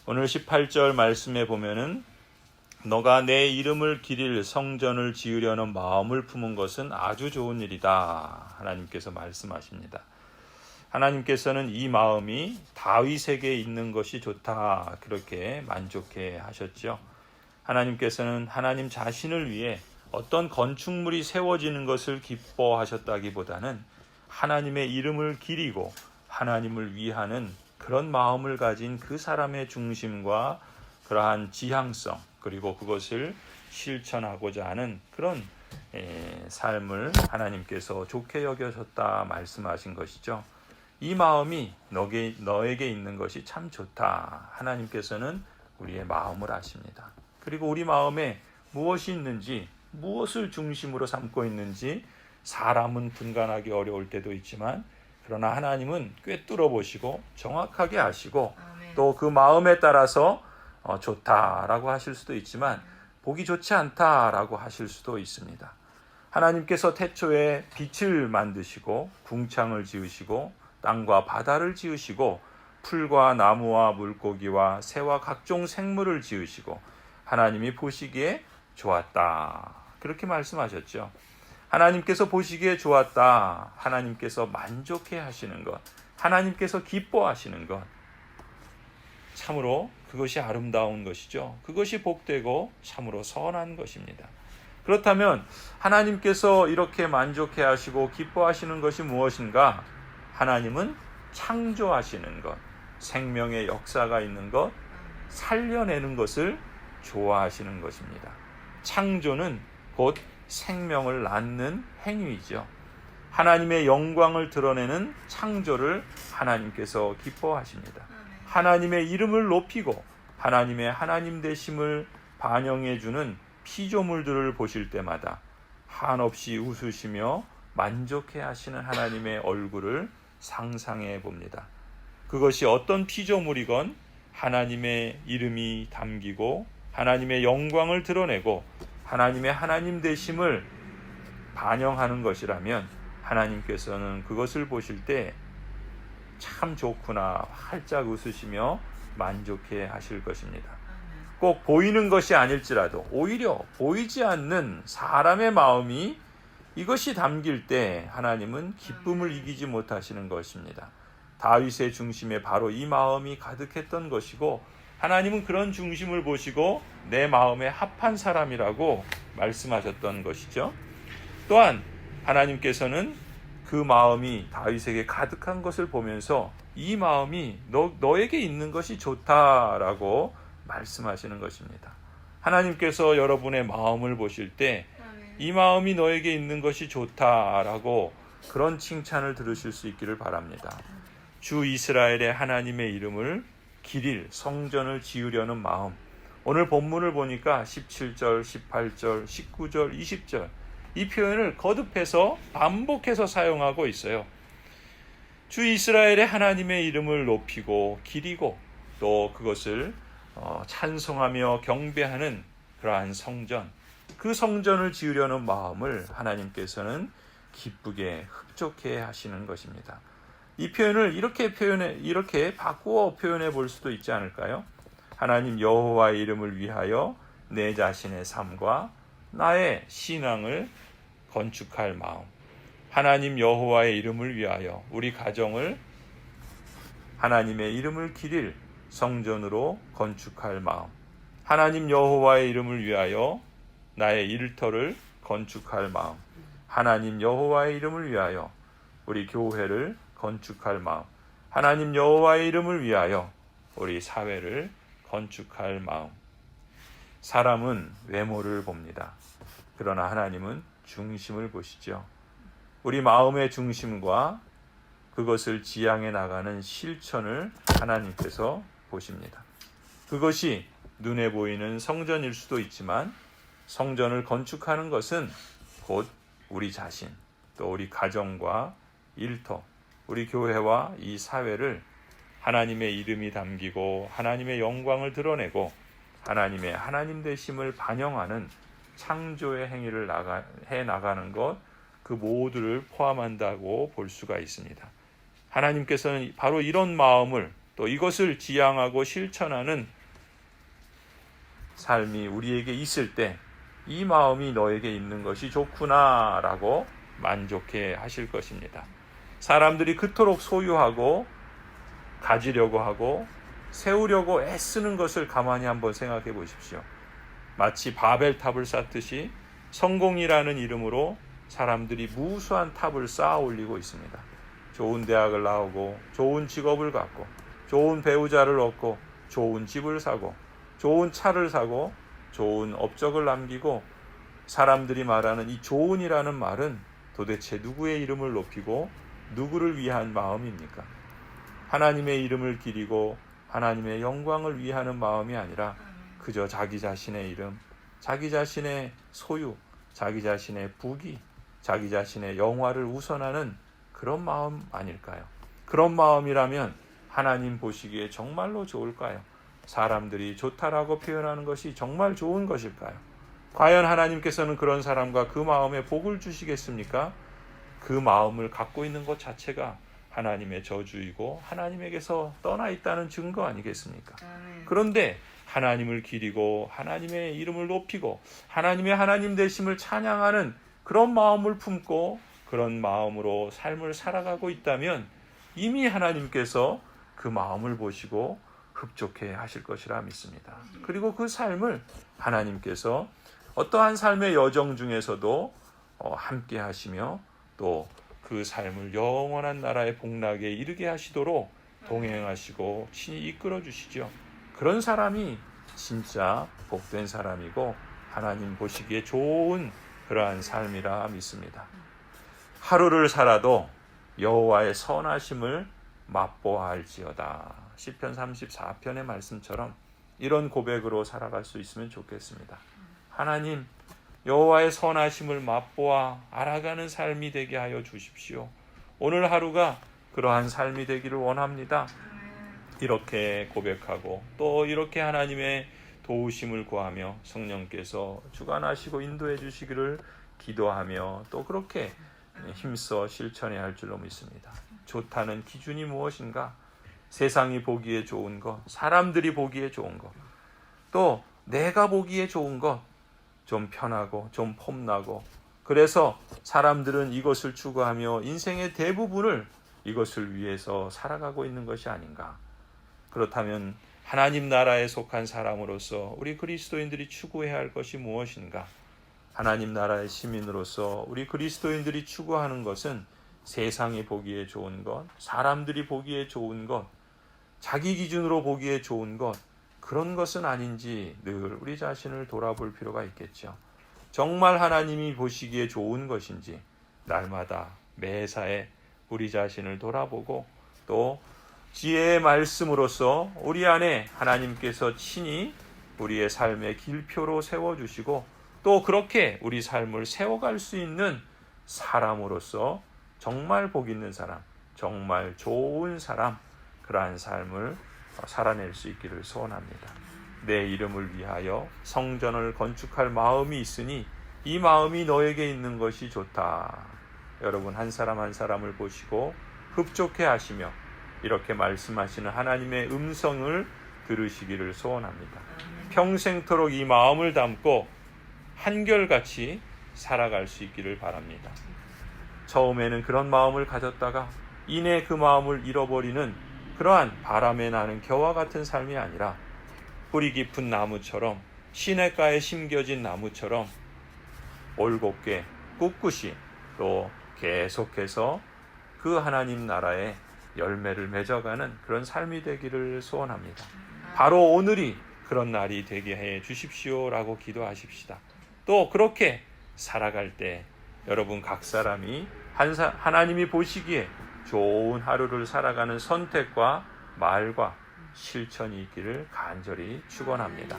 오늘 18절 말씀에 보면은 너가 내 이름을 기릴 성전을 지으려는 마음을 품은 것은 아주 좋은 일이다. 하나님께서 말씀하십니다. 하나님께서는 이 마음이 다윗에게 있는 것이 좋다. 그렇게 만족해 하셨죠. 하나님께서는 하나님 자신을 위해 어떤 건축물이 세워지는 것을 기뻐하셨다기보다는 하나님의 이름을 기리고 하나님을 위하는 그런 마음을 가진 그 사람의 중심과 그러한 지향성, 그리고 그것을 실천하고자 하는 그런 삶을 하나님께서 좋게 여겨졌다 말씀하신 것이죠. 이 마음이 너에게 있는 것이 참 좋다. 하나님께서는 우리의 마음을 아십니다. 그리고 우리 마음에 무엇이 있는지, 무엇을 중심으로 삼고 있는지 사람은 분간하기 어려울 때도 있지만 그러나 하나님은 꿰뚫어 보시고 정확하게 아시고 또 그 마음에 따라서 좋다라고 하실 수도 있지만 보기 좋지 않다라고 하실 수도 있습니다. 하나님께서 태초에 빛을 만드시고 궁창을 지으시고 땅과 바다를 지으시고 풀과 나무와 물고기와 새와 각종 생물을 지으시고 하나님이 보시기에 좋았다. 그렇게 말씀하셨죠. 하나님께서 보시기에 좋았다. 하나님께서 만족해 하시는 것, 하나님께서 기뻐하시는 것, 참으로 그것이 아름다운 것이죠. 그것이 복되고 참으로 선한 것입니다. 그렇다면 하나님께서 이렇게 만족해 하시고 기뻐하시는 것이 무엇인가? 하나님은 창조하시는 것, 생명의 역사가 있는 것, 살려내는 것을 좋아하시는 것입니다. 창조는 곧 생명을 낳는 행위이죠. 하나님의 영광을 드러내는 창조를 하나님께서 기뻐하십니다. 하나님의 이름을 높이고 하나님의 하나님 되심을 반영해 주는 피조물들을 보실 때마다 한없이 웃으시며 만족해 하시는 하나님의 얼굴을 상상해 봅니다. 그것이 어떤 피조물이건 하나님의 이름이 담기고 하나님의 영광을 드러내고 하나님의 하나님 되심을 반영하는 것이라면 하나님께서는 그것을 보실 때 참 좋구나 활짝 웃으시며 만족해 하실 것입니다. 꼭 보이는 것이 아닐지라도 오히려 보이지 않는 사람의 마음이 이것이 담길 때 하나님은 기쁨을 이기지 못하시는 것입니다. 다윗의 중심에 바로 이 마음이 가득했던 것이고 하나님은 그런 중심을 보시고 내 마음에 합한 사람이라고 말씀하셨던 것이죠. 또한 하나님께서는 그 마음이 다윗에게 가득한 것을 보면서 이 마음이 너에게 있는 것이 좋다라고 말씀하시는 것입니다. 하나님께서 여러분의 마음을 보실 때 이 마음이 너에게 있는 것이 좋다라고 그런 칭찬을 들으실 수 있기를 바랍니다. 주 이스라엘의 하나님의 이름을 기릴 성전을 지으려는 마음, 오늘 본문을 보니까 17절, 18절, 19절, 20절 이 표현을 거듭해서 반복해서 사용하고 있어요. 주 이스라엘의 하나님의 이름을 높이고 기리고 또 그것을 찬송하며 경배하는 그러한 성전, 그 성전을 지으려는 마음을 하나님께서는 기쁘게 흡족해 하시는 것입니다. 이 표현을 이렇게 바꾸어 표현해 볼 수도 있지 않을까요? 하나님 여호와의 이름을 위하여 내 자신의 삶과 나의 신앙을 건축할 마음, 하나님 여호와의 이름을 위하여 우리 가정을 하나님의 이름을 기릴 성전으로 건축할 마음, 하나님 여호와의 이름을 위하여 나의 일터를 건축할 마음, 하나님 여호와의 이름을 위하여 우리 교회를 건축할 마음, 하나님 여호와의 이름을 위하여 우리 사회를 건축할 마음. 사람은 외모를 봅니다. 그러나 하나님은 중심을 보시죠. 우리 마음의 중심과 그것을 지향해 나가는 실천을 하나님께서 보십니다. 그것이 눈에 보이는 성전일 수도 있지만 성전을 건축하는 것은 곧 우리 자신, 또 우리 가정과 일터, 우리 교회와 이 사회를 하나님의 이름이 담기고 하나님의 영광을 드러내고 하나님의 하나님 되심을 반영하는 창조의 행위를 해 나가는 것, 그 모두를 포함한다고 볼 수가 있습니다. 하나님께서는 바로 이런 마음을 또 이것을 지향하고 실천하는 삶이 우리에게 있을 때 이 마음이 너에게 있는 것이 좋구나 라고 만족해 하실 것입니다. 사람들이 그토록 소유하고 가지려고 하고 세우려고 애쓰는 것을 가만히 한번 생각해 보십시오. 마치 바벨탑을 쌓듯이 성공이라는 이름으로 사람들이 무수한 탑을 쌓아 올리고 있습니다. 좋은 대학을 나오고 좋은 직업을 갖고 좋은 배우자를 얻고 좋은 집을 사고 좋은 차를 사고 좋은 업적을 남기고 사람들이 말하는 이 좋은이라는 말은 도대체 누구의 이름을 높이고 누구를 위한 마음입니까? 하나님의 이름을 기리고 하나님의 영광을 위하는 마음이 아니라 그저 자기 자신의 이름, 자기 자신의 소유, 자기 자신의 부귀, 자기 자신의 영화를 우선하는 그런 마음 아닐까요? 그런 마음이라면 하나님 보시기에 정말로 좋을까요? 사람들이 좋다라고 표현하는 것이 정말 좋은 것일까요? 과연 하나님께서는 그런 사람과 그 마음에 복을 주시겠습니까? 그 마음을 갖고 있는 것 자체가 하나님의 저주이고 하나님에게서 떠나 있다는 증거 아니겠습니까? 그런데 하나님을 기리고 하나님의 이름을 높이고 하나님의 하나님 되심을 찬양하는 그런 마음을 품고 그런 마음으로 삶을 살아가고 있다면 이미 하나님께서 그 마음을 보시고 흡족해 하실 것이라 믿습니다. 그리고 그 삶을 하나님께서 어떠한 삶의 여정 중에서도 함께 하시며 또 그 삶을 영원한 나라의 복락에 이르게 하시도록 동행하시고 친히 이끌어 주시죠. 그런 사람이 진짜 복된 사람이고 하나님 보시기에 좋은 그러한 삶이라 믿습니다. 하루를 살아도 여호와의 선하심을 맛보아할지어다. 시편 34편의 말씀처럼 이런 고백으로 살아갈 수 있으면 좋겠습니다. 하나님, 여호와의 선하심을 맛보아 알아가는 삶이 되게 하여 주십시오. 오늘 하루가 그러한 삶이 되기를 원합니다. 이렇게 고백하고 또 이렇게 하나님의 도우심을 구하며 성령께서 주관하시고 인도해 주시기를 기도하며 또 그렇게 힘써 실천해야 할 줄로 믿습니다. 좋다는 기준이 무엇인가? 세상이 보기에 좋은 것, 사람들이 보기에 좋은 것, 또 내가 보기에 좋은 것, 좀 편하고 좀 폼나고 그래서 사람들은 이것을 추구하며 인생의 대부분을 이것을 위해서 살아가고 있는 것이 아닌가? 그렇다면 하나님 나라에 속한 사람으로서 우리 그리스도인들이 추구해야 할 것이 무엇인가? 하나님 나라의 시민으로서 우리 그리스도인들이 추구하는 것은 세상이 보기에 좋은 것, 사람들이 보기에 좋은 것, 자기 기준으로 보기에 좋은 것, 그런 것은 아닌지 늘 우리 자신을 돌아볼 필요가 있겠죠. 정말 하나님이 보시기에 좋은 것인지 날마다 매사에 우리 자신을 돌아보고 또 지혜의 말씀으로서 우리 안에 하나님께서 친히 우리의 삶의 길표로 세워주시고 또 그렇게 우리 삶을 세워갈 수 있는 사람으로서 정말 복 있는 사람, 정말 좋은 사람, 그러한 삶을 살아낼 수 있기를 소원합니다. 내 이름을 위하여 성전을 건축할 마음이 있으니 이 마음이 너에게 있는 것이 좋다. 여러분 한 사람 한 사람을 보시고 흡족해 하시며 이렇게 말씀하시는 하나님의 음성을 들으시기를 소원합니다. 평생토록 이 마음을 담고 한결같이 살아갈 수 있기를 바랍니다. 처음에는 그런 마음을 가졌다가 이내 그 마음을 잃어버리는 그러한 바람에 나는 겨와 같은 삶이 아니라 뿌리 깊은 나무처럼 시냇가에 심겨진 나무처럼 올곧게 꿋꿋이 또 계속해서 그 하나님 나라의 열매를 맺어가는 그런 삶이 되기를 소원합니다. 바로 오늘이 그런 날이 되게 해 주십시오라고 기도하십시다. 또 그렇게 살아갈 때 여러분 각 사람이 하나님이 보시기에 좋은 하루를 살아가는 선택과 말과 실천이 있기를 간절히 축원합니다.